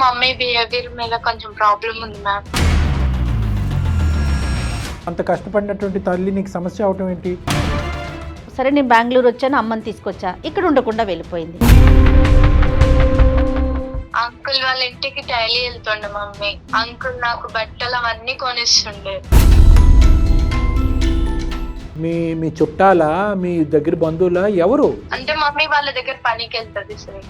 Mummy behaviour మీద కొంచెం problem ఉంది మ్యామ్. అంత కష్టపడినటువంటి తల్లి నీకు సమస్య అవటం ఏంటి? సరే నేను బెంగళూరు వచ్చాను, అమ్మని తీసుకొచ్చా, ఇక్కడ ఉండకుండా వెళ్ళిపోయింది. అంకుల్ వాళ్ళ ఇంటికి డైలీ వెళ్తుండే మమ్మీ. అంకుల్ నాకు బట్టలు అవన్నీ కొనిస్తుండే. మీ చుట్టాల, మీ దగ్గర బంధువుల ఎవరు? అంటే మమ్మీ వాళ్ళ దగ్గర పనికి వెళ్తుంది సార్.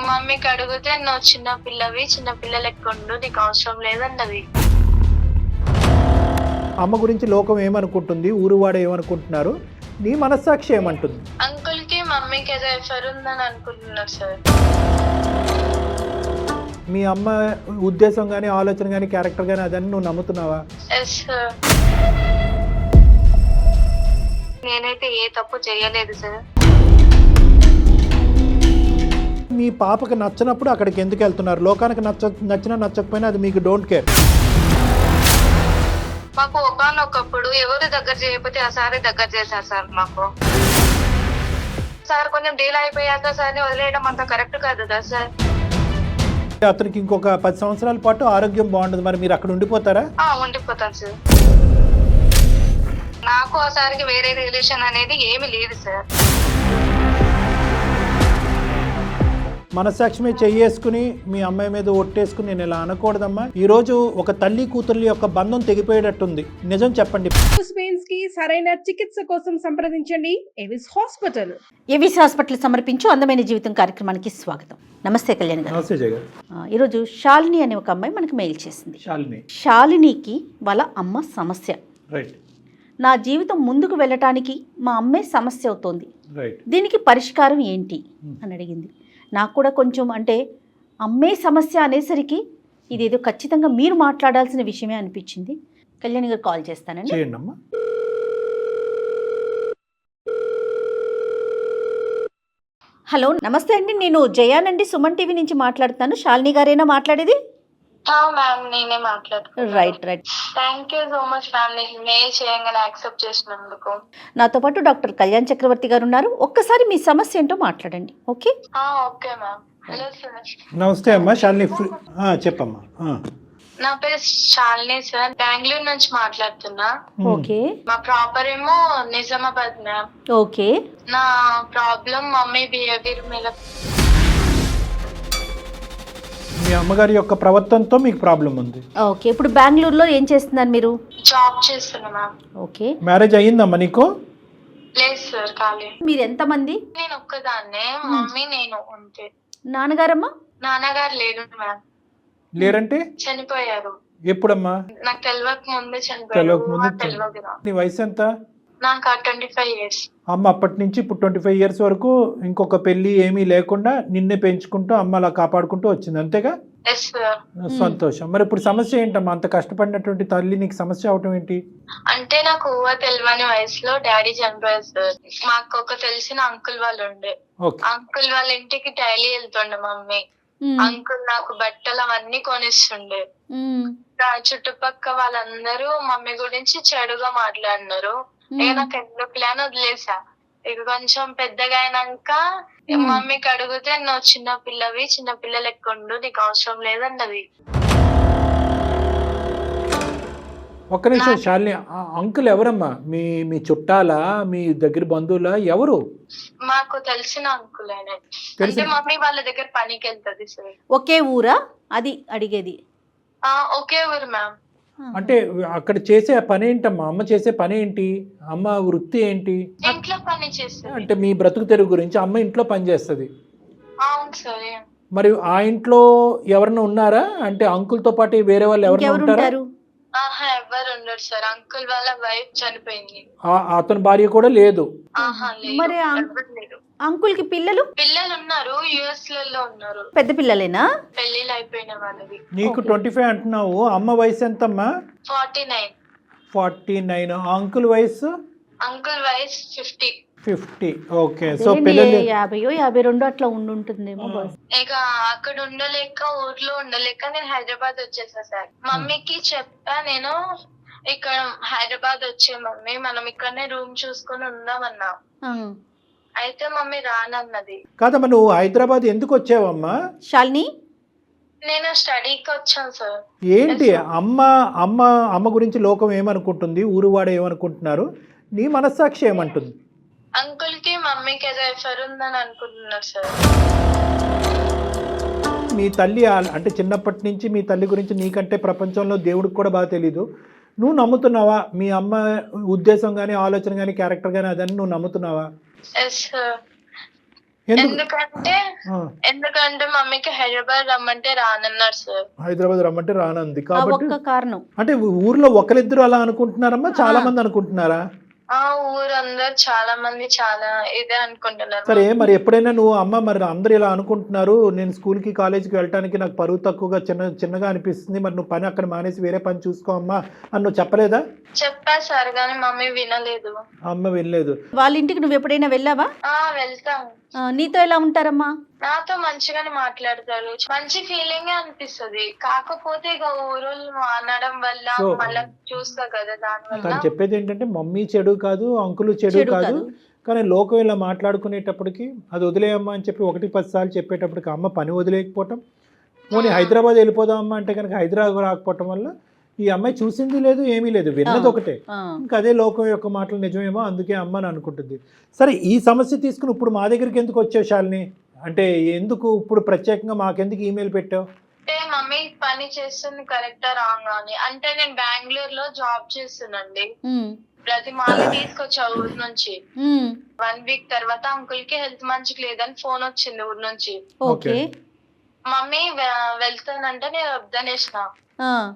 మమ్మీకి అడిగితే నువ్వు చిన్న పిల్లవి, చిన్న పిల్లలు ఎక్కుండు, నీకు అవసరం లేదన్నది. అమ్మ గురించి లోకం ఏమనుకుంటుంది, ఊరువాడ ఏమనుకుంటున్నారు, నీ మనస్సాక్షి ఏమంటుంది? అంకుల్ కి మమ్మీకి ఏదో ఎఫర్ ఉందని అనుకుంటున్నారు సార్. మీ అమ్మ ఉద్దేశం కానీ, ఆలోచన కానీ, క్యారెక్టర్ కానీ అదని నువ్వు నమ్ముతున్నావా? Yes sir. నేనైతే ఏ తప్పు చేయలేదు సార్. మీ పాపకి నచ్చినప్పుడు అక్కడికి ఎందుకు వెళ్తున్నారు? లోకానికి నచ్చినా నచ్చకపోయినా అది మీకు డోంట్ కేర్. మాకు ఒకనొకప్పుడు ఎవరు దగ్గర చేయకపోతే ఆ సారే దగ్గర చేశారు సార్. మాకు సార్ కొంచెం డీల్ అయిపోయాక సార్ని వదిలేయడం అంత కరెక్ట్ కాదు కదా సార్. అతనికి ఇంకొక 10 సంవత్సరాల పాటు ఆరోగ్యం బాగుండదు, మరి మీరు అక్కడ ఉండిపోతారా? ఉండిపోతాను సార్. నాకు ఆ సార్కి వేరే రిలేషన్ అనేది ఏమి లేదు సార్. మనస్సాక్షి మీద చెయ్యేసుకుని మీ అమ్మాయి మీద ఒట్టేసుకుని నేను ఇలా అనకూడదమ్మా. ఈ రోజు ఒక తల్లి కూతుర్ల యొక్క బంధం తెగిపోయేటట్టుంది. నిజం చెప్పండి. పెయిన్స్ కి సరైన చికిత్స కోసం సంప్రదించండి ఎవిస్ హాస్పిటల్. ఏవిస్ హాస్పిటల్ సమర్పించు అందమైన జీవితం కార్యక్రమానికి స్వాగతం. నమస్తే కళ్యాణ్ గారు. నమస్తే జయ గారు. ఈరోజు శాలిని అనే ఒక అమ్మాయి మనకు మెయిల్ చేసింది. శాలినికి వాళ్ళ అమ్మ సమస్య. రైట్. నా జీవితం ముందుకు వెళ్ళటానికి మా అమ్మే సమస్య అవుతోంది, రైట్. దీనికి పరిష్కారం ఏంటి అని అడిగింది. నాకు కూడా కొంచెం అంటే అమ్మే సమస్య అనేసరికి ఇదేదో ఖచ్చితంగా మీరు మాట్లాడాల్సిన విషయమే అనిపించింది. కళ్యాణి గారు కాల్ చేస్తానండి. చేయండి అమ్మా. హలో, నమస్తే అండి. నేను జయానండి, సుమన్ టీవీ నుంచి మాట్లాడుతాను. శాలిని గారేనా మాట్లాడేది? మ్యామ్ నేనే మాట్లాడుతున్నాను. Right right. Thank you so much ma'am. నేను మెయిల్ చేయంగానే యాక్సెప్ట్ చేసినందుకు. నాతో పాటు డాక్టర్ కళ్యాణ్ చక్రవర్తి గారు ఉన్నారు. ఒక్కసారి మీ సమస్య ఏంటో మాట్లాడండి. Okay? Okay ma'am. Hello sir. నమస్తే అమ్మా శాలిని. చెప్పమ్మా. నా పేరు శాలిని సార్. బెంగళూరు నుంచి మాట్లాడుతున్నా. ఓకే. మా ప్రాపర్ ఏమో నిజామాబాద్ మ్యామ్. ఓకే. నా ప్రాబ్లం మమ్మీ బిహేవియర్ మీద. మీ అమ్మగారి యొక్క ప్రవర్తనతో మీకు ప్రాబ్లం ఉంది. ఓకే. ఇప్పుడు బెంగళూరులో ఏం చేస్తున్నారు మీరు? జాబ్ చేస్తున్నా మ్యామ్. ఓకే. మ్యారేజ్ అయ్యిందమ్మా నీకు? లేదు సార్, కాలే. మీరు ఎంతమంది? నేను ఒక్కదాన్నే, మమ్మీ నేను అంతే. నాన్నగారమ్మా? నాన్నగారు లేరు మ్యామ్. లేరంటే? చనిపోయారు. ఎప్పుడమ్మా? నాకు తెలియక ముందే చనిపోయారు. తెలియదు. నీ వయసు ఎంత? నాకు 25 years. అమ్మ అప్పటి నుంచి ఇప్పుడు 25 years వరకు ఇంకొక పెళ్లి ఏమీ లేకుండా నిన్నే పెంచుకుంటూ అమ్మ అలా కాపాడుకుంటూ వచ్చింది, అంతేగా? Yes sir. సంతోషం. మరి ఇప్పుడు సమస్య ఏంటమ్మా? అంత కష్టపడినటువంటి తల్లి నీకు సమస్య అవటం ఏంటి? అంటే నాకు తెలియని వయసులో డాడీ చనిపోయారు సార్. మాకు ఒక తెలిసిన అంకుల్ వాళ్ళు ఉండే. అంకుల్ వాళ్ళ ఇంటికి డైలీ వెళ్తుండే మమ్మీ. అంకుల్ నాకు బట్టలు అవన్నీ కొనిస్తుండే. చుట్టుపక్క వాళ్ళందరూ మమ్మీ గురించి చెడుగా మాట్లాడినారు. ఇక నాకు ఎందుకు ప్లాన్ వదిలేసా. ఇక కొంచెం పెద్దగా అయినాక మమ్మీకి అడిగితే నువ్వు చిన్న పిల్లవి, చిన్న పిల్లలు ఎక్కుండు, నీకు అవసరం లేదన్నది. ఒక్క నిమిషం శాలిని. అంకుల్ ఎవరమ్మా? మీ చుట్టాల, మీ దగ్గర బంధువుల ఎవరు? మాకు తెలిసిన అంకుల్ ఆయన. అంటే మమ్మీ వాళ్ళ దగ్గర పనికి వెళ్తుంది సార్. ఒకే ఊరా అది అడిగేది? ఒకే ఊరు మ్యామ్. అంటే అక్కడ చేసే పని ఏంటమ్మా? అమ్మ చేసే పని ఏంటి? అమ్మ వృత్తి ఏంటి? ఇంట్లో పని చేస్తుంది. అంటే మీ బ్రతుకు తెరుగు గురించి అమ్మ ఇంట్లో పని చేస్తుంది. అవును సార్. మరి ఆ ఇంట్లో ఎవరైనా ఉన్నారా? అంటే అంకుల్ తో పాటు వేరే వాళ్ళు ఎవరైనా ఉంటారా? ఎవరు ఉండరు సార్. అంకుల్ వాళ్ళ వైఫ్ చనిపోయింది. అతని భార్య కూడా లేదు? మరి అంకుల్ కి పిల్లలు? పిల్లలు ఉన్నారు, యుఎస్ లలో ఉన్నారు. పెద్ద పిల్లలేనా? పెళ్లిళ్ళు అయిపోయిన వాళ్ళవి. నీకు 25 అంటున్నావు, అమ్మ వయసు ఎంతమ్మా? 49. 49. అంకుల్ వయసు? అంకుల్ వయసు 50. ఓకే. సో పిల్లలు 50, 52 అట్లా ఉండుంటుందేమో. ఇక అక్కడ ఉండలేక, ఊర్లో ఉండలేక నేను హైదరాబాద్ వచ్చేసా సార్. మమ్మీకి చెప్పా నేను, ఇక్కడ హైదరాబాద్ వచ్చే మమ్మీ మనం ఇక్కడనే రూమ్ చూసుకొని ఉందామన్నా. అయితే మమ్మీ రానన్నది. కాదమ్మా, నువ్వు హైదరాబాద్ ఎందుకు వచ్చావమ్మా? శాలిని, నేను స్టడీకి వచ్చాను సార్. ఏంటి అమ్మ అమ్మ అమ్మ గురించి లోకం ఏమనుకుంటుంది, ఊరువాడ ఏమనుకుంటున్నారు, నీ మనస్సాక్షి ఏమంటుంది? అంకుల్ కి మమ్మీకి ఏదో ఎఫర్ ఉందని అనుకుంటున్నారు సార్. మీ తల్లి అంటే చిన్నప్పటి నుంచి మీ తల్లి గురించి నీకంటే ప్రపంచంలో దేవుడికి కూడా బాగా తెలీదు. నువ్వు నమ్ముతున్నావా? మీ అమ్మ ఉద్దేశం కానీ ఆలోచన కానీ క్యారెక్టర్ కానీ అదని నువ్వు నమ్ముతున్నావా? Yes sir. ఎందుకంటే మమ్మీకి హైదరాబాద్ రమ్మంటే రానన్నారు సార్. హైదరాబాద్ రమ్మంటే రానంది కాబట్టి కారణం అంటే ఊర్లో ఒకరిద్దరు అలా అనుకుంటున్నారమ్మా, చాలా మంది అనుకుంటున్నారా? ఊరందరు చాలా మంది చాలా ఇదే అనుకుంటున్నారు. సరే, మరి ఎప్పుడైనా నువ్వు అమ్మ మరి అందరు ఇలా అనుకుంటున్నారు, నేను స్కూల్కి కాలేజీకి వెళ్ళడానికి నాకు పరువు తక్కువగా చిన్నగా అనిపిస్తుంది, మరి నువ్వు పని అక్కడ మానేసి వేరే పని చూసుకో అమ్మా అని నువ్వు చెప్పలేదా? చెప్పా సార్, కానీ మమ్మీ వినలేదు. అమ్మ వినలేదు. వాళ్ళ ఇంటికి నువ్వు ఎప్పుడైనా వెళ్ళావా? వెళ్తాం. నీతో ఎలా ఉంటారమ్మా? నాతో మంచిగానే మాట్లాడతారు, మంచి ఫీలింగ్ అనిపిస్తుంది. కాకపోతే ఇక ఊరోళ్ళు అనడం వల్ల మళ్ళీ చూస్తా కదా, దానివల్ల. తను చెప్పేది ఏంటంటే మమ్మీ చెడు కాదు, అంకులు చెడు కాదు, కానీ లోకం ఇలా మాట్లాడుకునేటప్పటికి అది వదిలేయమ్మా అని చెప్పి 1-10 సార్లు చెప్పేటప్పటికి అమ్మ పని వదిలేకపోవటం, పోనీ హైదరాబాద్ వెళ్ళిపోదాం అమ్మ అంటే కనుక హైదరాబాద్ రాకపోవటం వల్ల ఈ అమ్మాయి చూసింది లేదు, ఏమీ లేదు, విన్నది ఒకటే. ఇంకా అదే లోకం యొక్క మాటలు నిజమేమో, అందుకే అమ్మ అని అనుకుంటుంది. సరే, ఈ సమస్య తీసుకుని ఇప్పుడు మా దగ్గరికి ఎందుకు వచ్చావు శాలిని? అంటే ఎందుకు ఇప్పుడు ప్రత్యేకంగా మాకెందుకు ఈమెయిల్ పెట్టావు? అంటే మమ్మీ పని చేస్తుంది కరెక్టా రాంగా అని. అంటే నేను బెంగళూరులో జాబ్ చేస్తున్నాండి. ప్రతి మాల తీసుకొచ్చా ఊరు నుంచి. 1 వీక్ తర్వాత అంకుల్ కి హెల్త్ మంచిగా లేదని ఫోన్ వచ్చింది ఊరు నుంచి. మమ్మీ వెళ్తానంటే నేను వద్దనేసిన.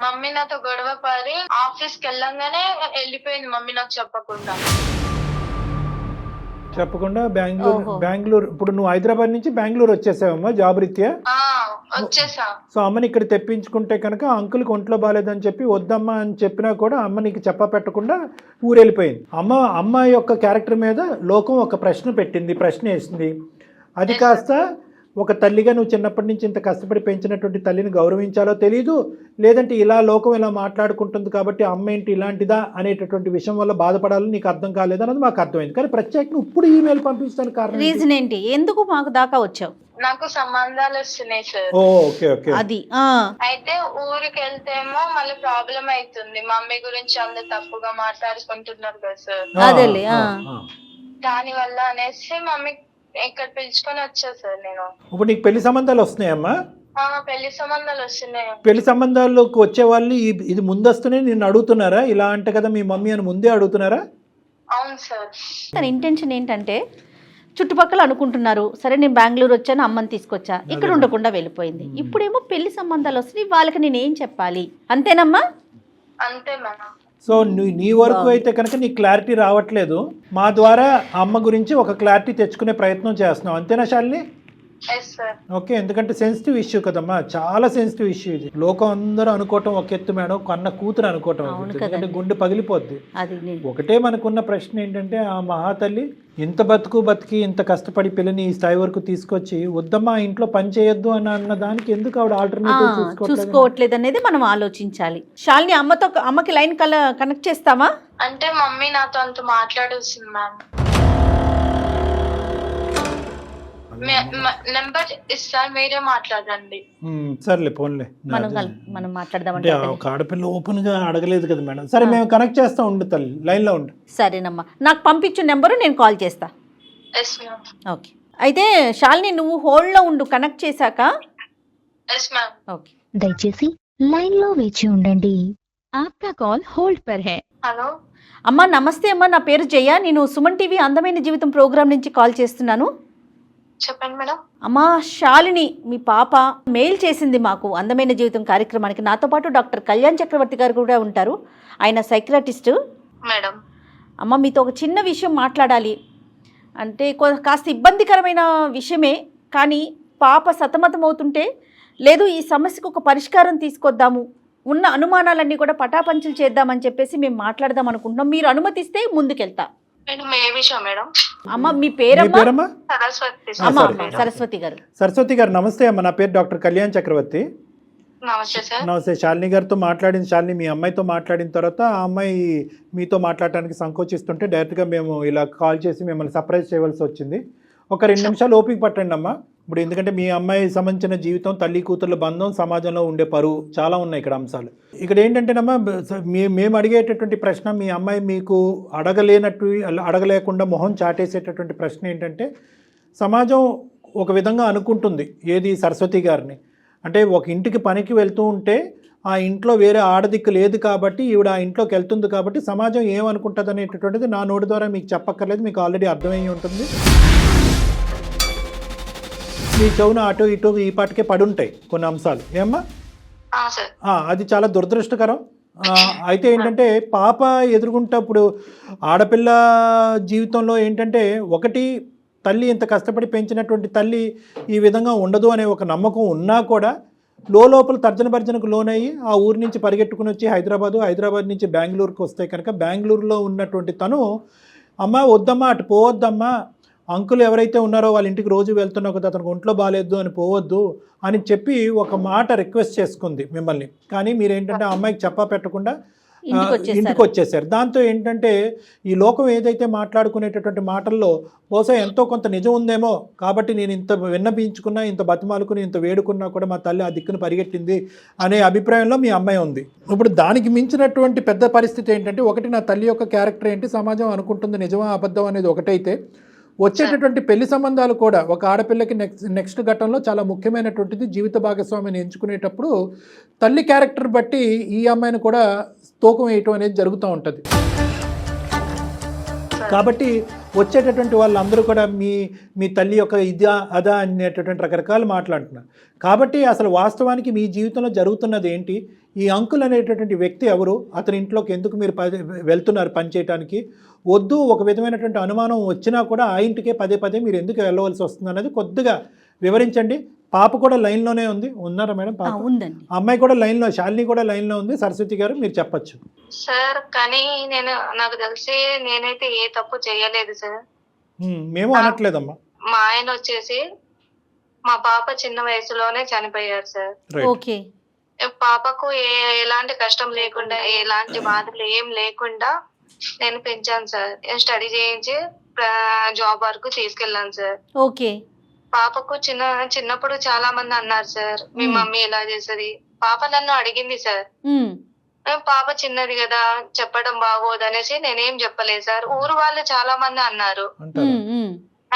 మమ్మీ నాతో గొడవ పడి ఆఫీస్ కి వెళ్ళంగానే వెళ్ళిపోయింది మమ్మీ నాకు చెప్పకుండా. బెంగళూరు ఇప్పుడు నువ్వు హైదరాబాద్ నుంచి బెంగళూరు వచ్చేసావమ్మా జాబ్ రీత్యా? వచ్చేసా. సో అమ్మని ఇక్కడ తెప్పించుకుంటే కనుక అంకుల్కి ఒంట్లో బాగాలేదని చెప్పి వద్దమ్మా అని చెప్పినా కూడా అమ్మ నీకు చెప్పపెట్టకుండా ఊరెళ్ళిపోయింది. అమ్మ యొక్క క్యారెక్టర్ మీద లోకం ఒక ప్రశ్న వేసింది. అది కాస్త ఒక తల్లిగా నువ్వు చిన్నప్పటి నుంచి ఇంత కష్టపడి పెంచినటువంటి తల్లిని గౌరవించాలో తెలియదు, లేదంటే ఇలా లోకం ఇలా మాట్లాడుకుంటుంది కాబట్టి అమ్మ ఏంటి ఇలాంటిదా అనేటటువంటి విషయం వల్ల బాధపడాలని నీకు అర్థం కాలేదు అన్నది మాకు అర్థమైంది. కానీ ప్రత్యేకంగా ఇప్పుడు ఈమెయిల్ పంపించడానికి కారణం రీజన్ ఏంటి? ఎందుకు మాకు దాకా వచ్చావు? నాకు సంబంధాలు వస్తున్నాయి సార్. అది అయితే ఊరికి వెళ్తేమో మళ్ళీ ప్రాబ్లం అవుతుంది. మమ్మీ గురించి అందరు తప్పుగా మాట్లాడుకుంటున్నారు కదా సార్. అదేలే, దాని వల్ల అనేసి మమ్మీ ఇక్కడ పిలుచుకొని వచ్చా సార్ నేను. ఇప్పుడు నీకు పెళ్లి సంబంధాలు వస్తున్నాయమ్మా? పెళ్లి సంబంధాలు వస్తున్నాయి. పెళ్లి సంబంధాల్లోకి వచ్చే వాళ్ళు ఇది ముందస్తునే నిన్ను అడుగుతున్నారా? ఇలా అంటే కదా మీ మమ్మీ అని ముందే అడుగుతున్నారా? అవును సార్. తన ఇంటెన్షన్ ఏంటంటే చుట్టుపక్కల అనుకుంటున్నారు, సరే నేను బెంగళూరు వచ్చాను, అమ్మని తీసుకొచ్చా, ఇక్కడ ఉండకుండా వెళ్ళిపోయింది. ఇప్పుడేమో పెళ్లి సంబంధాలు వస్తున్నాయి, వాళ్ళకి నేనేం చెప్పాలి? అంతేనమ్మా? అంతే మేడం. సో నీ వరకు అయితే కనుక నీ క్లారిటీ రావట్లేదు, మా ద్వారా అమ్మ గురించి ఒక క్లారిటీ తెచ్చుకునే ప్రయత్నం చేస్తున్నావు, అంతేనా శాలిని? ఓకే, ఎందుకంటే సెన్సిటివ్ ఇష్యూ కదమ్మా, చాలా సెన్సిటివ్ ఇష్యూ ఇది. లోకం అందరూ అనుకోవటం ఒక ఎత్తు మేడం, కన్న కూతురు అనుకోవటం, ఎందుకంటే గుండె పగిలిపోద్ది. ఒకటే మనకున్న ప్రశ్న ఏంటంటే ఆ మహాతల్లి ఇంత బతికి ఇంత కష్టపడి పిల్లని ఈ స్థాయి వరకు తీసుకొచ్చి వద్దమ్మా ఇంట్లో పని చేయొద్దు అని అన్న దానికి ఎందుకు ఆవిడ ఆల్టర్నేటివ్ చూసుకోవట్లేదు అనేది మనం ఆలోచించాలి. శాలిని, అమ్మకి లైన్ కనెక్ట్ చేస్తావా? అంటే మమ్మీ నాతో అంత మాట్లాడొస్తుంది మ్యామ్. నెంబర్ ఇస్తా, మీరే మాట్లాడండి. సర్లే పోన్లే, మనం మాట్లాడదాం. ఆడపిల్ల ఓపెన్ గా అడగలేదు కదా మేడం. సరే, మేము కనెక్ట్ చేస్తా, ఉండు తల్లి లైన్ లో ఉండు. సరేనమ్మా, నాకు పంపించు నెంబరు, నేను కాల్ చేస్తా. ఓకే, అయితే శాలిని నువ్వు హోల్డ్ లో ఉండు, కనెక్ట్ చేశాక. ఓకే, దయచేసి లైన్ లో వేచి ఉండండి, ఆప్కా కాల్ హోల్డ్ పర్ హై. హలో అమ్మా, నమస్తే అమ్మా, నా పేరు జయ, నేను సుమన్ టీవీ అందమైన జీవితం ప్రోగ్రామ్ నుంచి కాల్ చేస్తున్నాను. చెప్పండి మేడం. అమ్మా, శాలిని మీ పాప మెయిల్ చేసింది మాకు అందమైన జీవితం కార్యక్రమానికి. నాతో పాటు డాక్టర్ కళ్యాణ్ చక్రవర్తి గారు కూడా ఉంటారు, ఆయన సైకియాట్రిస్ట్ మేడం. అమ్మ, మీతో ఒక చిన్న విషయం మాట్లాడాలి. అంటే కాస్త ఇబ్బందికరమైన విషయమే, కానీ పాప సతమతం అవుతుంటే లేదు ఈ సమస్యకు ఒక పరిష్కారం తీసుకొద్దాము, ఉన్న అనుమానాలన్నీ కూడా పటాపంచలు చేద్దామని చెప్పేసి మేము మాట్లాడదాం అనుకుంటున్నాం. మీరు అనుమతిస్తే ముందుకెళ్తా. అమ్మ, మీ పేరమ్మా? సరస్వతి సరస్వతి గారు. సరస్వతి గారు నమస్తే అమ్మ, నా పేరు డాక్టర్ కళ్యాణ్ చక్రవర్తి. నమస్తే సార్. నమస్తే. శాలిని గారితో మాట్లాడిన శాలిని మీ అమ్మాయితో మాట్లాడిన తర్వాత ఆ అమ్మాయి మీతో మాట్లాడటానికి సంకోచిస్తుంటే డైరెక్ట్గా మేము ఇలా కాల్ చేసి మిమ్మల్ని సర్ప్రైజ్ చేయవలసి వచ్చింది. ఒక 2 నిమిషాలు ఓపిక పట్టండి అమ్మా. ఇప్పుడు ఎందుకంటే మీ అమ్మాయి సంబంధించిన జీవితం, తల్లి కూతుర్ల బంధం, సమాజంలో ఉండే పరువు చాలా ఉన్నాయి ఇక్కడ అంశాలు. ఇక్కడ ఏంటంటేనమ్మా మేము అడిగేటటువంటి ప్రశ్న, మీ అమ్మాయి మీకు అడగలేకుండా మొహం చాటేసేటటువంటి ప్రశ్న ఏంటంటే, సమాజం ఒక విధంగా అనుకుంటుంది ఏది సరస్వతి గారిని అంటే ఒక ఇంటికి పనికి వెళ్తూ ఉంటే ఆ ఇంట్లో వేరే ఆడదిక్కు లేదు కాబట్టి ఈవిడ ఆ ఇంట్లోకి వెళ్తుంది కాబట్టి సమాజం ఏమనుకుంటుంది అనేటటువంటిది నా నోటి ద్వారా మీకు చెప్పక్కర్లేదు, మీకు ఆల్రెడీ అర్థమయ్యి ఉంటుంది. మీ చెవున అటు ఇటు ఈ పాటికే పడుంటాయి కొన్ని అంశాలు. ఏమ్మా? అది చాలా దురదృష్టకరం. అయితే ఏంటంటే పాప ఎదుర్కొంటప్పుడు ఆడపిల్ల జీవితంలో ఏంటంటే ఒకటి, తల్లి ఇంత కష్టపడి పెంచినటువంటి తల్లి ఈ విధంగా ఉండదు అనే ఒక నమ్మకం ఉన్నా కూడా లోపల తర్జన భర్జనకు లోనయ్యి ఆ ఊరి నుంచి పరిగెట్టుకుని వచ్చి హైదరాబాద్ నుంచి బెంగళూరుకి వస్తే కనుక బెంగళూరులో ఉన్నటువంటి తను, అమ్మ వద్దమ్మా అటు పోవద్దమ్మా, అంకుల్ ఎవరైతే ఉన్నారో వాళ్ళ ఇంటికి రోజు వెళ్తున్నావు కదా, అతనికి ఒంట్లో బాగాలేదు అని పోవద్దు అని చెప్పి ఒక మాట రిక్వెస్ట్ చేసుకుంది మిమ్మల్ని. కానీ మీరేంటంటే ఆ అమ్మాయికి చెప్పా పెట్టకుండా ఇంటికి వచ్చేసారు. దాంతో ఏంటంటే ఈ లోకం ఏదైతే మాట్లాడుకునేటటువంటి మాటల్లో బహుశా ఎంతో కొంత నిజం ఉందేమో కాబట్టి నేను ఇంత విన్నపించుకున్నా, ఇంత బతిమాలుకుని, ఇంత వేడుకున్నా కూడా మా తల్లి ఆ దిక్కును పరిగెట్టింది అనే అభిప్రాయంలో మీ అమ్మాయి ఉంది. ఇప్పుడు దానికి మించినటువంటి పెద్ద పరిస్థితి ఏంటంటే, ఒకటి నా తల్లి యొక్క క్యారెక్టర్ ఏంటి, సమాజం అనుకుంటుంది నిజమా అబద్ధం అనేది ఒకటైతే, వచ్చేటటువంటి పెళ్లి సంబంధాలు కూడా ఒక ఆడపిల్లకి నెక్స్ట్ ఘట్టంలో చాలా ముఖ్యమైనటువంటిది. జీవిత భాగస్వామిని ఎంచుకునేటప్పుడు తల్లి క్యారెక్టర్ బట్టి ఈ అమ్మాయిని కూడా తూకం వేయటం అనేది జరుగుతూ ఉంటుంది. కాబట్టి వచ్చేటటువంటి వాళ్ళందరూ కూడా మీ తల్లి యొక్క అదా అనేటటువంటి రకరకాలు మాట్లాడుతున్నారు. కాబట్టి అసలు వాస్తవానికి మీ జీవితంలో జరుగుతున్నది ఏంటి, ఈ అంకుల్ అనేటటువంటి వ్యక్తి ఎవరు, అతని ఇంట్లోకి ఎందుకు మీరు వెళ్తున్నారు పనిచేయడానికి, వద్దు ఒక విధమైనటువంటి అనుమానం వచ్చినా కూడా ఆ ఇంటికే పదే మీరు ఎందుకు వెళ్ళవలసి వస్తుంది అనేది కొద్దిగా వివరించండి. పాప కూడా లైన్లోనే ఉన్నారా మేడం? పాప ఉందండి. అమ్మాయి కూడా లైన్లో, శాలిని కూడా లైన్లో ఉంది. సరస్వతి గారు మీరు చెప్పచ్చు. సార్ కానీ నాకు తెలిసి నేనైతే ఏ తప్పు చేయలేదు సార్. మేము అనట్లేదమ్మా. మా ఆయన వచ్చేసి మా పాప చిన్న వయసులోనే చనిపోయారు సార్. ఓకే. పాపకు ఎలాంటి కష్టం లేకుండా, ఎలాంటి బాధలు ఏం లేకుండా నేను పెంచాను సార్. స్టడీ చేయించి జాబ్ వరకు తీసుకెళ్ళాను సార్. ఓకే. పాపకు చిన్నప్పుడు చాలా మంది అన్నారు సార్, మీ మమ్మీ ఎలా చేసేది. పాప నన్ను అడిగింది సార్, పాప చిన్నది కదా చెప్పడం బాగోదు అనేసి నేనేం చెప్పలేదు సార్. ఊరు వాళ్ళు చాలా మంది అన్నారు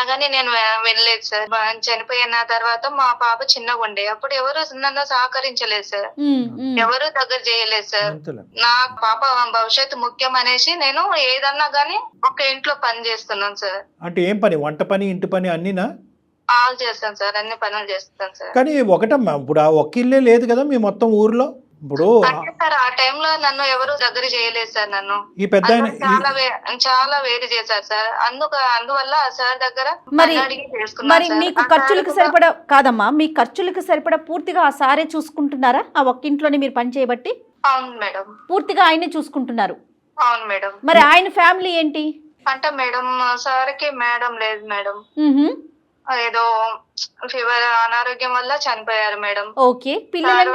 కానీ నేను వెళ్ళలేదు సార్. చనిపోయిన తర్వాత మా పాప చిన్నగా ఉండే అప్పుడు ఎవరు నన్ను సహకరించలేదు సార్, ఎవరు దగ్గర చేయలేదు సార్. నా పాప భవిష్యత్తు ముఖ్యం అనేసి నేను ఏదన్నా గానీ ఒక ఇంట్లో పని చేస్తున్నాను సార్. అంటే ఏం పని? వంట పని, ఇంటి పని అన్నీనా? ఆల్ చేస్తాను సార్, అన్ని పనులు చేస్తాను సార్. కానీ ఒకటమ్మా, ఇప్పుడు ఆ ఒక్క ఇల్లే లేదు కదా మీ మొత్తం ఊర్లో. ఇప్పుడు సార్ ఆ టైంలో నన్ను ఎవరు దగ్గర చేయలేదు సార్. నన్ను ఈ పెద్ద చాలా వేరు చేశారు సార్. అందువల్ల సార్ దగ్గర మరి మీకు ఖర్చులకు సరిపడా కాదమ్మా, మీ ఖర్చులకు సరిపడా పూర్తిగా ఆ సారే చూసుకుంటున్నారా? ఆ ఒక్క ఇంట్లోనే మీరు పని చేయబట్టి? అవును మేడం. పూర్తిగా ఆయనే చూసుకుంటున్నారు? అవును మేడం. మరి ఆయన ఫ్యామిలీ ఏంటి అంటే మేడం, సార్కి మేడం లేదు మేడం, ఏదో ఫీవర్ అనారోగ్యం వల్ల చనిపోయారు మేడం. ఓకే. పిల్లలు?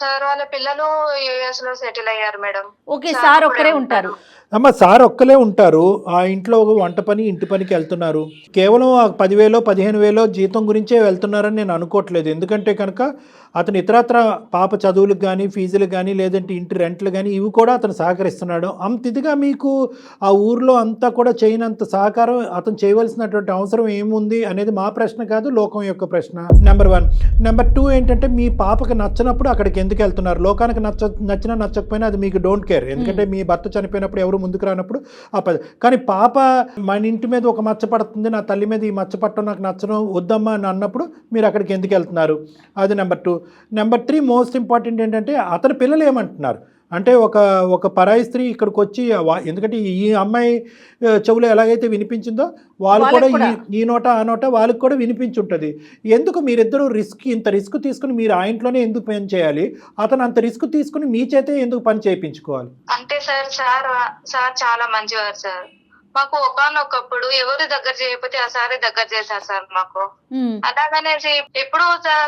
సార్ వాళ్ళ పిల్లలు యుఎస్ లో సెటిల్ అయ్యారు మేడం. ఓకే. సార్ ఒక్కరే ఉంటారు? అమ్మ సార్ ఒక్కలే ఉంటారు. ఆ ఇంట్లో వంట పని, ఇంటి పనికి వెళ్తున్నారు. కేవలం 10,000 15,000 జీతం గురించే వెళ్తున్నారని నేను అనుకోవట్లేదు. ఎందుకంటే కనుక అతను ఇతరత్ర పాప చదువులకు కానీ, ఫీజులకు కానీ, లేదంటే ఇంటి రెంట్లు కానీ ఇవి కూడా అతను సహకరిస్తున్నాడు. అంత ఇదిగా మీకు ఆ ఊర్లో అంతా కూడా చేయనంత సహకారం అతను చేయవలసినటువంటి అవసరం ఏముంది అనేది మా ప్రశ్న కాదు, లోకం యొక్క ప్రశ్న. నెంబర్ 1. నెంబర్ 2 ఏంటంటే మీ పాపకి నచ్చినప్పుడు అక్కడికి ఎందుకు వెళ్తున్నారు? లోకానికి నచ్చినా నచ్చకపోయినా అది మీకు డోంట్ కేర్. ఎందుకంటే మీ భర్త చనిపోయినప్పుడు ఎవరు ముందుకు రానప్పుడు కానీ పాప మన ఇంటి మీద ఒక మచ్చ పడుతుంది, నా తల్లి మీద ఈ మచ్చ పట్టడం నాకు నచ్చడం, వద్దమ్మా అని అన్నప్పుడు మీరు అక్కడికి ఎందుకు వెళ్తున్నారు? అది నెంబర్ 2. నెంబర్ 3 మోస్ట్ ఇంపార్టెంట్ ఏంటంటే అతని పిల్లలు ఏమంటున్నారు అంటే ఒక పరాయి స్త్రీ ఇక్కడికి వచ్చి, ఎందుకంటే ఈ అమ్మాయి చెవులో ఎలాగైతే వినిపించిందో వాళ్ళు కూడా ఈ నోట ఆ నోట వాళ్ళకి కూడా వినిపించుంటుంది. ఎందుకు మీరిద్దరూ ఇంత రిస్క్ తీసుకుని మీరు ఆ ఇంట్లోనే ఎందుకు పని చేయాలి? అతను అంత రిస్క్ తీసుకుని మీ చేతే ఎందుకు పని చేయించుకోవాలి? అంటే సార్ చాలా మంచివారు సార్. మాకు ఒకనొకప్పుడు ఎవరు దగ్గర చేయకపోతే ఆ సారే దగ్గర చేశారు సార్ మాకు. అలాగనేసి ఇప్పుడు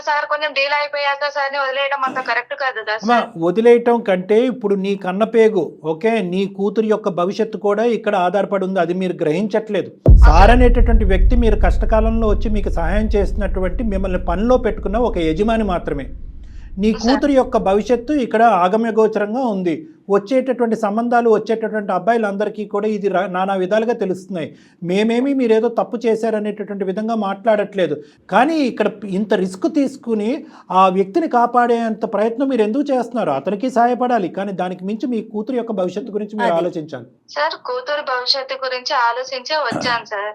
సార్ కొంచెం డీల్ అయిపోయాక సార్ ని వదిలేయడం అంత కరెక్ట్ కాదు కదా సార్. వదిలేయటం కంటే ఇప్పుడు నీ కన్నపేగు ఓకే, నీ కూతురు యొక్క భవిష్యత్తు కూడా ఇక్కడ ఆధారపడి ఉంది, అది మీరు గ్రహించట్లేదు. సార్ అనేటటువంటి వ్యక్తి మీరు కష్టకాలంలో వచ్చి మీకు సహాయం చేస్తున్నటువంటి మిమ్మల్ని పనిలో పెట్టుకున్న ఒక యజమాని మాత్రమే. నీ కూతురు యొక్క భవిష్యత్తు ఇక్కడ ఆగమ్యగోచరంగా ఉంది. వచ్చేటటువంటి సంబంధాలు, వచ్చేటటువంటి అబ్బాయిలందరికీ కూడా ఇది నానా విధాలుగా తెలుస్తున్నాయి. మేమేమి మీరేదో తప్పు చేశారనేటటువంటి విధంగా మాట్లాడట్లేదు, కానీ ఇక్కడ ఇంత రిస్క్ తీసుకుని ఆ వ్యక్తిని కాపాడేంత ప్రయత్నం మీరు ఎందుకు చేస్తున్నారు? అతనికి సహాయపడాలి, కానీ దానికి మించి మీ కూతురు యొక్క భవిష్యత్తు గురించి మీరు ఆలోచించాలి. సార్ కూతురు భవిష్యత్తు గురించి ఆలోచించే వచ్చాను సార్.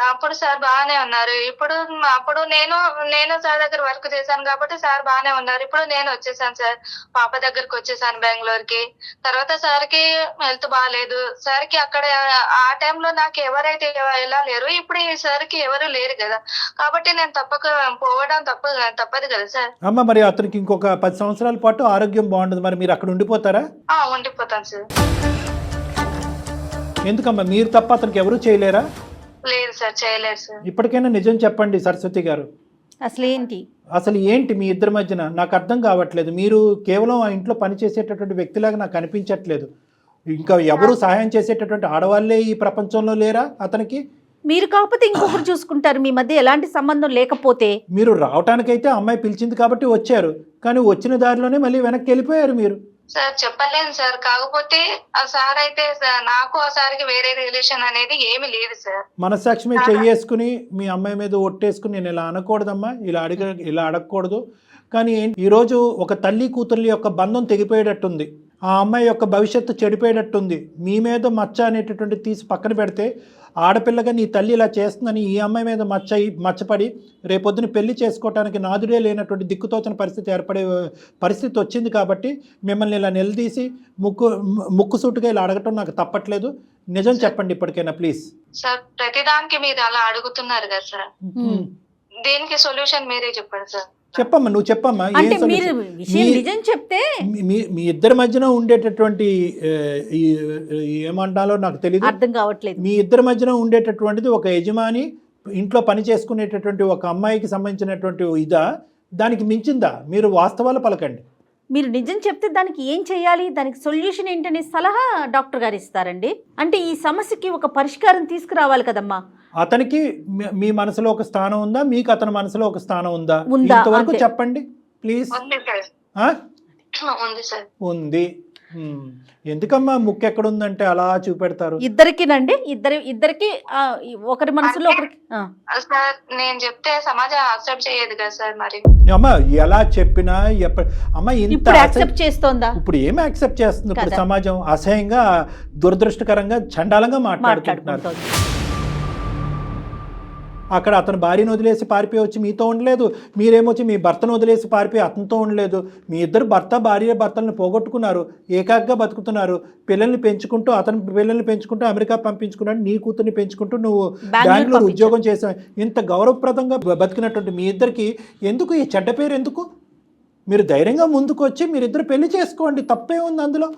అప్పుడు సార్ బాగానే ఉన్నారు. అప్పుడు నేను సార్ దగ్గర వర్క్ చేశాను కాబట్టి సార్ బాగానే ఉన్నారు. ఇప్పుడు నేను వచ్చేసాను సార్, పాప దగ్గరకు వచ్చేసాను బెంగళూరుకి. తర్వాత సార్ కి హెల్త్ బాగాలేదు. సార్ కి అక్కడ ఆ టైంలో నాకు ఎవరైతే ఎలా లేరు, ఇప్పుడు ఈ సార్ కి ఎవరు లేరు కదా, కాబట్టి నేను పోవడం తప్పదు కదా సార్. అమ్మ మరి అతనికి ఇంకొక 10 సంవత్సరాల పాటు ఆరోగ్యం బాగుండదు, మరి మీరు అక్కడ ఉండిపోతారా? ఉండిపోతాను సార్. ఎందుకమ్మా, మీరు తప్ప అతనికి ఎవరు చేయలేరా? లేదు సార్, చేయలేదు సార్. ఇప్పటికైనా నిజం చెప్పండి సరస్వతి గారు, అసలు ఏంటి మీ ఇద్దరి మధ్యన? నాకు అర్థం కావట్లేదు. మీరు కేవలం ఆ ఇంట్లో పనిచేసేటటువంటి వ్యక్తిలాగా నాకు అనిపించట్లేదు. ఇంకా ఎవరు సహాయం చేసేటటువంటి ఆడవాళ్ళే ఈ ప్రపంచంలో లేరా అతనికి? మీరు కాకపోతే ఇంకొకరు చూసుకుంటారు. మీ మధ్య ఎలాంటి సంబంధం లేకపోతే మీరు రావటానికైతే అమ్మాయి పిలిచింది కాబట్టి వచ్చారు, కానీ వచ్చిన దారిలోనే మళ్ళీ వెనక్కి వెళ్ళిపోయారు మీరు. సార్ చెప్పలేను సార్, కాకపోతే ఆ సార్ అయితే నాకు ఆ సార్కి వేరే రిలేషన్ అనేది ఏమీ లేదు సార్. మనస్సాక్షి మీద చెయ్యేసుకుని మీ అమ్మాయి మీద ఒట్టేసుకుని నేను ఇలా అనకూడదమ్మా, ఇలా అడగకూడదు. కానీ ఈరోజు ఒక తల్లి కూతుర్ల యొక్క బంధం తెగిపోయేటట్టుంది, ఆ అమ్మాయి యొక్క భవిష్యత్తు చెడిపోయేటట్టుంది. మీ మీద మచ్చ అనేటటువంటి తీసి పక్కన పెడితే, ఆడపిల్లగా నీ తల్లి ఇలా చేస్తుందని ఈ అమ్మాయి మీద మచ్చపడి రేపొద్దున పెళ్లి చేసుకోవటానికి నాదుడే లేనటువంటి దిక్కుతోచని పరిస్థితి ఏర్పడే పరిస్థితి వచ్చింది. కాబట్టి మిమ్మల్ని ఇలా నిలదీసి ముక్కుసూటుగా ఇలా అడగటం నాకు తప్పట్లేదు. నిజం చెప్పండి ఇప్పటికైనా ప్లీజ్. సార్ ప్రతిదానికి మీరు అలా అడుగుతున్నారు కదా సార్, దీనికి సొల్యూషన్ మీరే చెప్పండి సార్. చెప్పమ్మా, నువ్వు చెప్పమ్మా. నిజం చెప్తే మీ ఇద్దరి మధ్యన ఉండేటటువంటి ఏమంటాలో నాకు తెలియదు, అర్థం కావట్లేదు. మీ ఇద్దరి మధ్యన ఉండేటటువంటిది ఒక యజమాని ఇంట్లో పని చేసుకునేటటువంటి ఒక అమ్మాయికి సంబంధించినటువంటి ఇదా, దానికి మించిందా? మీరు వాస్తవాలు పలకండి. మీరు నిజం చెప్తే దానికి ఏం చేయాలి, దానికి సొల్యూషన్ ఏంటనే సలహా డాక్టర్ గారు ఇస్తారండి. అంటే ఈ సమస్యకి ఒక పరిష్కారం తీసుకురావాలి కదమ్మా. అతనికి మీ మనసులో ఒక స్థానం ఉందా, మీకు అతని మనసులో ఒక స్థానం ఉందా? ఇంతవరకు చెప్పండి ప్లీజ్. ఉంది. ఎందుకమ్మా ముక్కు ఎక్కడ ఉందంటే అలా చూపెడతారు? ఇద్దరికినండి, ఇద్దరికి ఒకరి మనసులో ఒకరికి. నేను చెప్తే సమాజం యాక్సెప్ట్ చేయదు కదా సార్. మరి అమ్మా ఎలా చెప్పినా అమ్మా ఇప్పుడు యాక్సెప్ట్ చేస్తోందా? ఇప్పుడు ఏమి యాక్సెప్ట్ చేస్తుంది? ఇప్పుడు సమాజం అసహ్యంగా, దురదృష్టకరంగా, చండాలంగా మాట్లాడుకుంటున్నారు. అక్కడ అతను భార్యను వదిలేసి పారిపోయి వచ్చి మీతో ఉండలేదు, మీరేమొచ్చి మీ భర్తను వదిలేసి పారిపోయి అతనితో ఉండలేదు. మీ ఇద్దరు భర్తలను పోగొట్టుకున్నారు, ఏకాగ్గా బతుకుతున్నారు. పిల్లల్ని పెంచుకుంటూ, అతని పిల్లల్ని పెంచుకుంటూ అమెరికా పంపించుకున్నాడు, నీ కూతుర్ని పెంచుకుంటూ నువ్వు బెంగళూరు ఉద్యోగం చేసావు. ఇంత గౌరవప్రదంగా బతికినటువంటి మీ ఇద్దరికి ఎందుకు ఈ చెడ్డ పేరు? ఎందుకు? మీరు ధైర్యంగా ముందుకు వచ్చి మీరిద్దరు పెళ్లి చేసుకోండి, తప్పే ఉంది అందులో.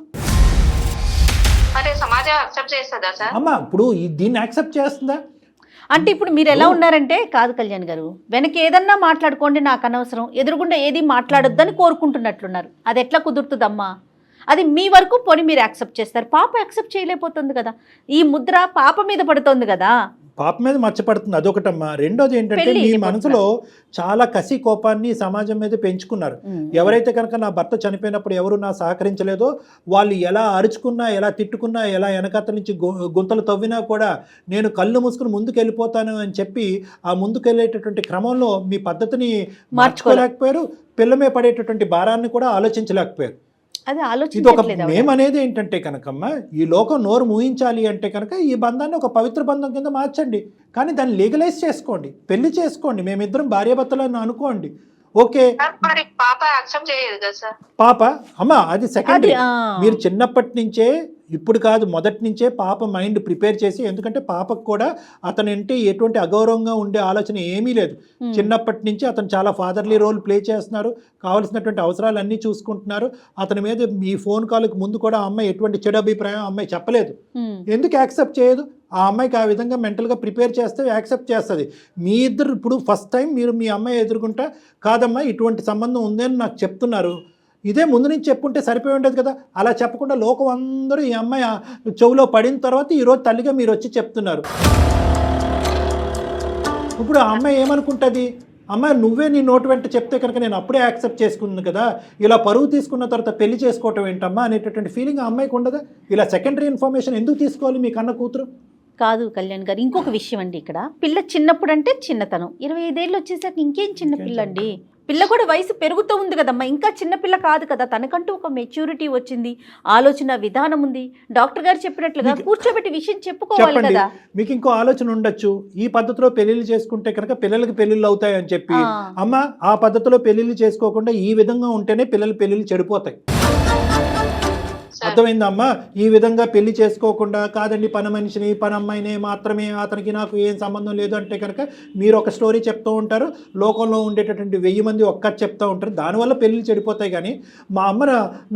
అమ్మా ఇప్పుడు దీన్ని యాక్సెప్ట్ చేస్తుందా? అంటే ఇప్పుడు మీరు ఎలా ఉన్నారంటే, కాదు కళ్యాణ్ గారు, వెనక ఏదన్నా మాట్లాడుకోండి, నాకు అనవసరం, ఎదురుగుండా ఏది మాట్లాడొద్దని కోరుకుంటున్నట్లున్నారు. అది ఎట్లా కుదురుతుందమ్మా? అది మీ వరకు పోనీ మీరు యాక్సెప్ట్ చేస్తారు, పాప యాక్సెప్ట్ చేయలేకపోతుంది కదా. ఈ ముద్ర పాప మీద పడుతుంది కదా. పాప మీద మచ్చపడుతుంది, అదొకటమ్మా. రెండోది ఏంటంటే మీ మనసులో చాలా కసి కోపాన్ని సమాజం మీద పెంచుకున్నారు. ఎవరైతే కనుక నా భర్త చనిపోయినప్పుడు ఎవరు నా సహకరించలేదో వాళ్ళు ఎలా అరుచుకున్నా, ఎలా తిట్టుకున్నా, ఎలా వెనకత్త నుంచి గుంతలు తవ్వినా కూడా నేను కళ్ళు మూసుకుని ముందుకు వెళ్ళిపోతాను అని చెప్పి ఆ ముందుకు వెళ్ళేటటువంటి క్రమంలో మీ పద్ధతిని మార్చుకోలేకపోయారు. పిల్లమే పడేటటువంటి భారాన్ని కూడా ఆలోచించలేకపోయారు. ఇది ఒక మేమనేది ఏంటంటే కనుకమ్మా, ఈ లోకం నోరు మూయించాలి అంటే కనుక ఈ బంధాన్ని ఒక పవిత్ర బంధం కింద మార్చండి, కానీ దాన్ని లీగలైజ్ చేసుకోండి, పెళ్లి చేసుకోండి, మేమిద్దరం భార్యాభర్తలను అనుకోండి. ఓకే, పాప అమ్మా అది సెకండరీ. మీరు చిన్నప్పటి నుంచే ఇప్పుడు కాదు, మొదటి నుంచే పాప మైండ్ ప్రిపేర్ చేసి, ఎందుకంటే పాపకు కూడా అతనంటే ఎటువంటి అగౌరవంగా ఉండే ఆలోచన ఏమీ లేదు. చిన్నప్పటి నుంచి అతను చాలా ఫాదర్లీ రోల్ ప్లే చేస్తున్నారు, కావాల్సినటువంటి అవసరాలన్నీ చూసుకుంటున్నారు. అతని మీద ఈ ఫోన్ కాల్కి ముందు కూడా ఆ అమ్మాయి ఎటువంటి చెడు అభిప్రాయం అమ్మాయి చెప్పలేదు. ఎందుకు యాక్సెప్ట్ చేయదు? ఆ అమ్మాయికి ఆ విధంగా మెంటల్గా ప్రిపేర్ చేస్తే యాక్సెప్ట్ చేస్తుంది. మీ ఇద్దరు ఇప్పుడు ఫస్ట్ టైం మీరు మీ అమ్మాయి ఎదుర్కొంటా, కాదమ్మా ఇటువంటి సంబంధం ఉందని నాకు చెప్తున్నారు, ఇదే ముందు నుంచి చెప్పుంటే సరిపోయి ఉండేది కదా. అలా చెప్పకుండా లోకం అందరూ ఈ అమ్మాయి చెవులో పడిన తర్వాత ఈరోజు తల్లిగా మీరు వచ్చి చెప్తున్నారు. ఇప్పుడు ఆ అమ్మాయి ఏమనుకుంటుంది? అమ్మాయి నువ్వే నీ నోటు వెంట చెప్తే కనుక నేను అప్పుడే యాక్సెప్ట్ చేసుకున్నాను కదా, ఇలా పరువు తీసుకున్న తర్వాత పెళ్లి చేసుకోవటం ఏంటమ్మా అనేటటువంటి ఫీలింగ్ ఆ అమ్మాయికి ఉండదా? ఇలా సెకండరీ ఇన్ఫర్మేషన్ ఎందుకు తీసుకోవాలి మీ కన్న కూతురు? కాదు కళ్యాణ్ గారు, ఇంకొక విషయం అండి. ఇక్కడ పిల్ల చిన్నప్పుడు అంటే చిన్నతనం, 25 ఏళ్ళు వచ్చేసాక ఇంకేం చిన్న పిల్ల అండి. పిల్ల కూడా వయసు పెరుగుతూ ఉంది కదమ్మా, ఇంకా చిన్నపిల్ల కాదు కదా. తనకంటూ ఒక మెచ్యూరిటీ వచ్చింది, ఆలోచన విధానం ఉంది. డాక్టర్ గారు చెప్పినట్లుగా కూర్చోబెట్టి విషయం చెప్పుకోవాలి కదా. మీకు ఇంకో ఆలోచన ఉండొచ్చు, ఈ పద్ధతిలో పెళ్లిళ్ళు చేసుకుంటే కనుక పిల్లలకి పెళ్లిళ్ళు అవుతాయని చెప్పి. అమ్మ ఆ పద్ధతిలో పెళ్లిళ్ళు చేసుకోకుండా ఈ విధంగా ఉంటేనే పిల్లల పెళ్లిళ్ళు చెడిపోతాయి. అర్థమైందమ్మా? ఈ విధంగా పెళ్లి చేసుకోకుండా, కాదండి పని మనిషిని పని అమ్మాయిని మాత్రమే, అతనికి నాకు ఏం సంబంధం లేదు అంటే కనుక మీరు ఒక స్టోరీ చెప్తూ ఉంటారు, లోకంలో ఉండేటటువంటి 1000 మంది ఒక్క చెప్తూ ఉంటారు, దానివల్ల పెళ్లిళ్ళు చెడిపోతాయి. కానీ మా అమ్మ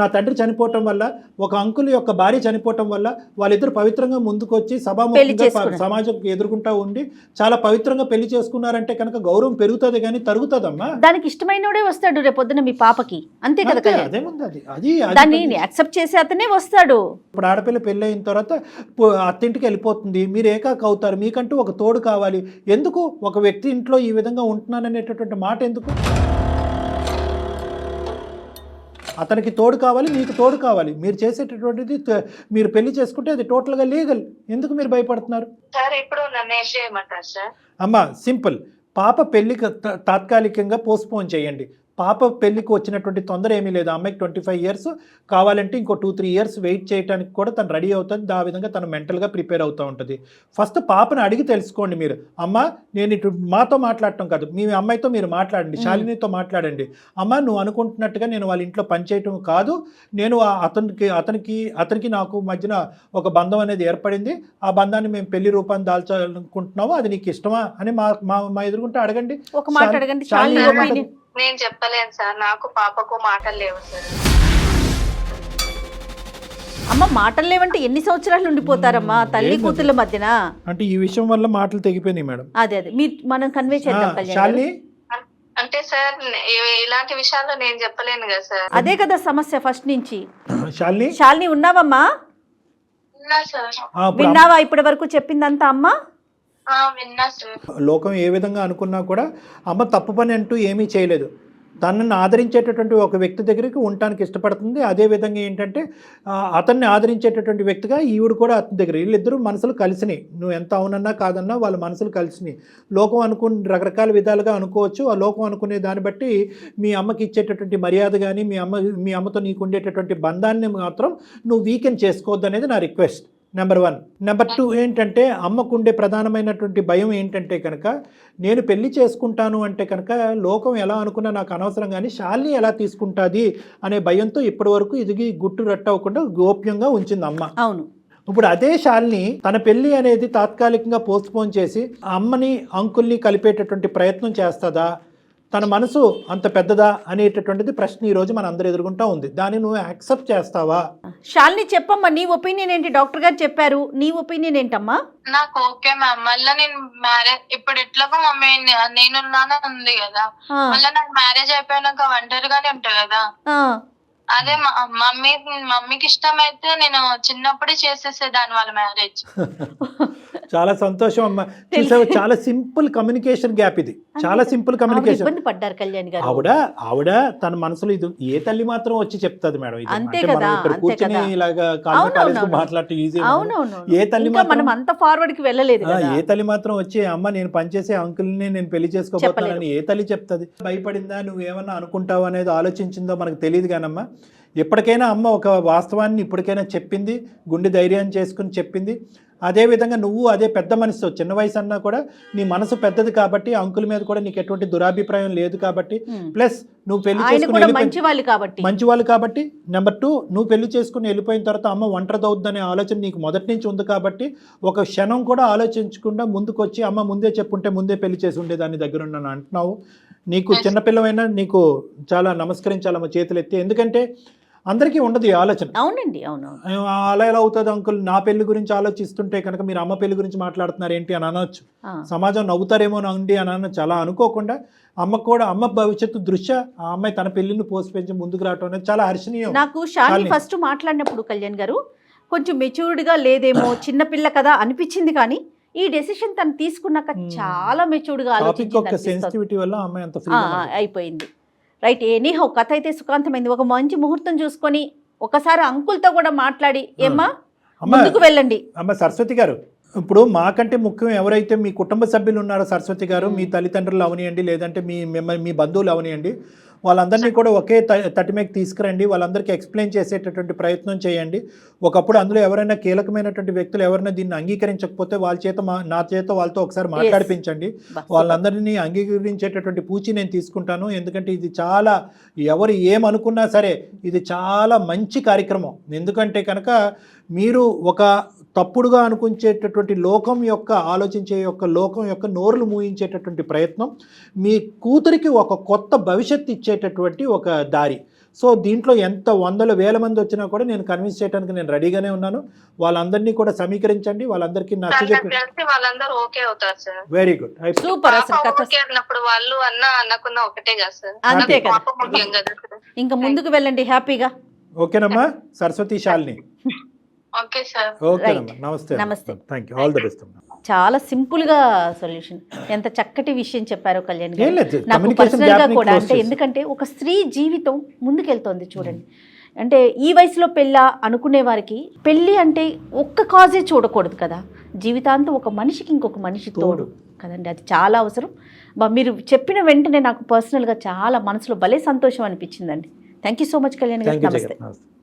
నా తండ్రి చనిపోవటం వల్ల, ఒక అంకుల్ యొక్క భార్య చనిపోవటం వల్ల వాళ్ళిద్దరు పవిత్రంగా ముందుకు వచ్చి సభాముఖంగా సమాజం ఎదుర్కొంటూ ఉండి చాలా పవిత్రంగా పెళ్లి చేసుకున్నారంటే కనుక గౌరవం పెరుగుతుంది కానీ తరుగుతుందమ్మా. దానికి ఇష్టమైనోడే వస్తాడు రేపొద్దున మీ పాపకి, అంతే కదా. అదేముంది, అది దాన్ని యాక్సెప్ట్ చేసి అతనే వస్తాడు. ఇప్పుడు ఆడపిల్ల పెళ్ళి అయిన తర్వాత అత్తింటికి వెళ్ళిపోతుంది, మీరు ఏకాక అవుతారు, మీకంటూ ఒక తోడు కావాలి. ఎందుకు ఒక వ్యక్తి ఇంట్లో ఈ విధంగా ఉంటున్నాననేటటువంటి మాట ఎందుకు? అతనికి తోడు కావాలి, మీకు తోడు కావాలి. మీరు చేసేటటువంటిది మీరు పెళ్లి చేసుకుంటే అది టోటల్గా లీగల్. ఎందుకు మీరు భయపడుతున్నారు? అమ్మా సింపుల్, పాప పెళ్లికి తాత్కాలికంగా పోస్ట్పోన్ చేయండి. పాప పెళ్లికి వచ్చినటువంటి తొందర ఏమీ లేదు. అమ్మాయికి 25 ఇయర్స్, కావాలంటే ఇంకో 2-3 ఇయర్స్ వెయిట్ చేయడానికి కూడా తను రెడీ అవుతుంది. ఆ విధంగా తను మెంటల్గా ప్రిపేర్ అవుతూ ఉంటుంది. ఫస్ట్ పాపను అడిగి తెలుసుకోండి మీరు. అమ్మ నేను ఇటు మాతో మాట్లాడటం కాదు, మీ అమ్మాయితో మీరు మాట్లాడండి, శాలినితో మాట్లాడండి. అమ్మ నువ్వు అనుకుంటున్నట్టుగా నేను వాళ్ళ ఇంట్లో పనిచేయటం కాదు, నేను అతనికి నాకు మధ్యన ఒక బంధం అనేది ఏర్పడింది, ఆ బంధాన్ని మేము పెళ్లి రూపాన్ని దాల్చాలనుకుంటున్నాము, అది నీకు ఇష్టమా అని మా ఎదుర్కొంటే అడగండి. ఒక మాట అడగండి. నేను చెప్పలేను సార్, నాకు పాపకు మాటలు లేవు సార్. అమ్మ మాటలు లేవంటే ఎన్ని సంవత్సరాలు ఉండిపోతారమ్మా తల్లి కూతుర్ల మధ్యన? అంటే ఈ విషయం వల్ల మాటలు తెగిపోయినాయి మేడం. అదే మనం కన్వే చేద్దాం. అంటే సార్ ఇలాంటి విషయాల్లో నేను చెప్పలేను కదా సార్. అదే కదా సమస్య ఫస్ట్ నుంచి. శాలిని ఉన్నావమ్మా? విన్నావా ఇప్పటి వరకు చెప్పిందంతా అమ్మా? లోకం ఏ విధంగా అనుకున్నా కూడా అమ్మ తప్పు పని అంటూ ఏమీ చేయలేదు. తనని ఆదరించేటటువంటి ఒక వ్యక్తి దగ్గరికి ఉండటానికి ఇష్టపడుతుంది. అదే విధంగా ఏంటంటే అతన్ని ఆదరించేటటువంటి వ్యక్తిగా ఈవిడ కూడా అతని దగ్గర, వీళ్ళిద్దరూ మనసులు కలిసినాయి. నువ్వు ఎంత అవునన్నా కాదన్నా వాళ్ళ మనసులు కలిసినాయి. లోకం రకరకాల విధాలుగా అనుకోవచ్చు. ఆ లోకం అనుకునే దాన్ని బట్టి మీ అమ్మకి ఇచ్చేటటువంటి మర్యాద కానీ మీ అమ్మతో నీకు ఉండేటటువంటి బంధాన్ని మాత్రం నువ్వు వీకెండ్ చేసుకోవద్దు అనేది నా రిక్వెస్ట్. నెంబర్ 1. నెంబర్ 2 ఏంటంటే అమ్మకుండే ప్రధానమైనటువంటి భయం ఏంటంటే కనుక, నేను పెళ్లి చేసుకుంటాను అంటే కనుక లోకం ఎలా అనుకున్నా నాకు అనవసరం, కానీ శాలిని ఎలా తీసుకుంటుంది అనే భయంతో ఇప్పటి వరకు ఇది గుట్టు రట్టవకుండా గోప్యంగా ఉంచింది అమ్మ. అవును. ఇప్పుడు అదే శాలిని తన పెళ్లి అనేది తాత్కాలికంగా పోస్ట్పోన్ చేసి అమ్మని అంకుల్ని కలిపేటటువంటి ప్రయత్నం చేస్తుందా? తన మనసు అంత పెద్దదా అనేటటువంటిది ప్రశ్న ఈ రోజు మన అందరు ఎదుర్కొంటా ఉంది. దాన్ని నువ్వు యాక్సెప్ట్ చేస్తావా? శాలిని చెప్పమ్మా, నీ ఒపీనియన్ ఏంటి? డాక్టర్ గారు చెప్పారు, నీ ఒపీనియన్ ఏంటమ్మా? నాకు ఓకే మ్యామ్, మళ్ళీ నేను మ్యారేజ్ ఇప్పుడు ఎట్లాగో మమ్మీ నేనున్నానే ఉంది కదా, మళ్ళీ నాకు మ్యారేజ్ అయిపోయినాక ఒంటరిగానే ఉంటా కదా. అదే మమ్మీకి ఇష్టమైతే నేను చిన్నప్పుడే చేసేసేదాన్ని వాళ్ళ మ్యారేజ్. చాలా సంతోషం అమ్మా. చూసావు, చాలా సింపుల్ కమ్యూనికేషన్ గ్యాప్ ఇది, చాలా సింపుల్ కమ్యూనికేషన్. పడ్డారు కళ్యాణ్ గారు. ఆవిడ తన మనసులో ఇది ఏ తల్లి మాత్రం వచ్చి చెప్తుంది మేడం. ఇక్కడ కూర్చొని ఇలాగా మాట్లాడటం ఈజీ. ఏ తల్లి మనం అంత ఫార్వర్డ్ కి వెళ్ళలేదు. ఏ తల్లి మాత్రం వచ్చి అమ్మ నేను పనిచేసే అంకుల్ని నేను పెళ్లి చేసుకోబోతున్నానని ఏ తల్లి చెప్తుంది? భయపడిందా, నువ్వేమన్నా అనుకుంటావు అనేది ఆలోచించిందో మనకు తెలియదు కానమ్మా. ఎప్పటికైనా అమ్మ ఒక వాస్తవాన్ని ఇప్పటికైనా చెప్పింది, గుండె ధైర్యం చేసుకుని చెప్పింది. అదేవిధంగా నువ్వు అదే పెద్ద మనసుతో, చిన్న వయసు అన్నా కూడా నీ మనసు పెద్దది కాబట్టి అంకుల్ మీద కూడా నీకు ఎటువంటి దురాభిప్రాయం లేదు కాబట్టి, ప్లస్ నువ్వు పెళ్లి చేసుకుని మంచి వాళ్ళు కాబట్టి, నెంబర్ 2 నువ్వు పెళ్లి చేసుకుని వెళ్ళిపోయిన తర్వాత అమ్మ ఒంటరిదవుద్దనే ఆలోచన నీకు మొదటి నుంచి ఉంది కాబట్టి ఒక క్షణం కూడా ఆలోచించకుండా ముందుకొచ్చి అమ్మ ముందే చెప్పుంటే ముందే పెళ్లి చేసి ఉండేదాన్ని దగ్గర ఉన్నాను అంటున్నావు. నీకు చిన్నపిల్లవైనా నీకు చాలా నమస్కరించాలమ్మ చేతులు ఎత్తి. ఎందుకంటే అందరికీ ఉండదు ఈ ఆలోచన. అవునండి, అవును. అలా ఎలా అవుతుంది అంకుల్, నా పెళ్లి గురించి ఆలోచిస్తుంటే కనుక మీరు అమ్మ పెళ్లి గురించి మాట్లాడుతున్నారు ఏంటి అని అనొచ్చు, సమాజం నవ్వుతారేమో అండి అని అనొచ్చు. అలా అనుకోకుండా అమ్మకు కూడా అమ్మ భవిష్యత్తు దృష్ట్యా ఆ అమ్మాయి తన పెళ్లిని పోసిపెంచి ముందుకు రావడం అనేది చాలా హర్షణీయం. నాకు షాలిని ఫస్ట్ మాట్లాడినప్పుడు కళ్యాణ్ గారు కొంచెం మెచ్యూర్డ్గా లేదేమో, చిన్నపిల్ల కదా అనిపించింది, కానీ ఈ డెసిషన్ తను తీసుకున్నాక చాలా మెచ్యూర్డ్గా అయిపోయింది. రైట్, ఎనీహౌ కథ అయితే సుఖాంతమైంది. ఒక మంచి ముహూర్తం చూసుకొని ఒకసారి అంకుల్తో కూడా మాట్లాడి ఏమ్మా ముందుకు వెళ్ళండి. అమ్మ సరస్వతి గారు, ఇప్పుడు మాకంటే ముఖ్యం ఎవరైతే మీ కుటుంబ సభ్యులు ఉన్నారో సరస్వతి గారు, మీ తల్లిదండ్రులు అవనియండి, లేదంటే మీ బంధువులు అవనియండి, వాళ్ళందరినీ కూడా ఒకే తటిమేకి తీసుకురండి. వాళ్ళందరికీ ఎక్స్ప్లెయిన్ చేసేటటువంటి ప్రయత్నం చేయండి. ఒకప్పుడు అందులో ఎవరైనా కీలకమైనటువంటి వ్యక్తులు ఎవరైనా దీన్ని అంగీకరించకపోతే వాళ్ళ చేత నా చేత వాళ్ళతో ఒకసారి మాట్లాడిపించండి. వాళ్ళందరినీ అంగీకరించేటటువంటి పూచి నేను తీసుకుంటాను. ఎందుకంటే ఇది చాలా, ఎవరు ఏమనుకున్నా సరే ఇది చాలా మంచి కార్యక్రమం. ఎందుకంటే కనుక మీరు ఒక తప్పుడుగా అనుకుంచేటటువంటి లోకం యొక్క ఆలోచించే యొక్క లోకం యొక్క నోరులు మూయించేటటువంటి ప్రయత్నం, మీ కూతురికి ఒక కొత్త భవిష్యత్తు ఇచ్చేటటువంటి ఒక దారి. సో దీంట్లో ఎంత వందల వేల మంది వచ్చినా కూడా నేను కన్విన్స్ చేయడానికి నేను రెడీగానే ఉన్నాను. వాళ్ళందరినీ కూడా సమీకరించండి, వాళ్ళందరికీ నచ్చజెప్పి వాళ్ళందరూ ఓకే అవుతారు సార్. Very good, super. వాళ్ళు అన్నకున్న ఒకటే కదా సార్, అంతే కదా. ఇంకా ముందుకు వెళ్ళండి హ్యాపీగా. ఓకేనమ్మా సరస్వతి, శాలిని. Okay sir. ఓకేనమ్మా, నమస్తే. Thank you, all the best అమ్మా. చాలా సింపుల్ గా సొల్యూషన్. ఎంత చక్కటి విషయం చెప్పారో కళ్యాణ్ గారు. నాకు పర్సనల్ గా కూడా, అంటే ఎందుకంటే ఒక స్త్రీ జీవితం ముందుకెళ్తోంది చూడండి. అంటే ఈ వయసులో పెళ్ళా అనుకునే వారికి పెళ్ళి అంటే ఒక్క కాజే చూడకూడదు కదా, జీవితాంతం ఒక మనిషికి ఇంకొక మనిషి తోడు కదండి, అది చాలా అవసరం. మీరు చెప్పిన వెంటనే నాకు పర్సనల్గా చాలా మనసులో భలే సంతోషం అనిపించిందండి. Thank you so much Kalyan గారు. నమస్తే.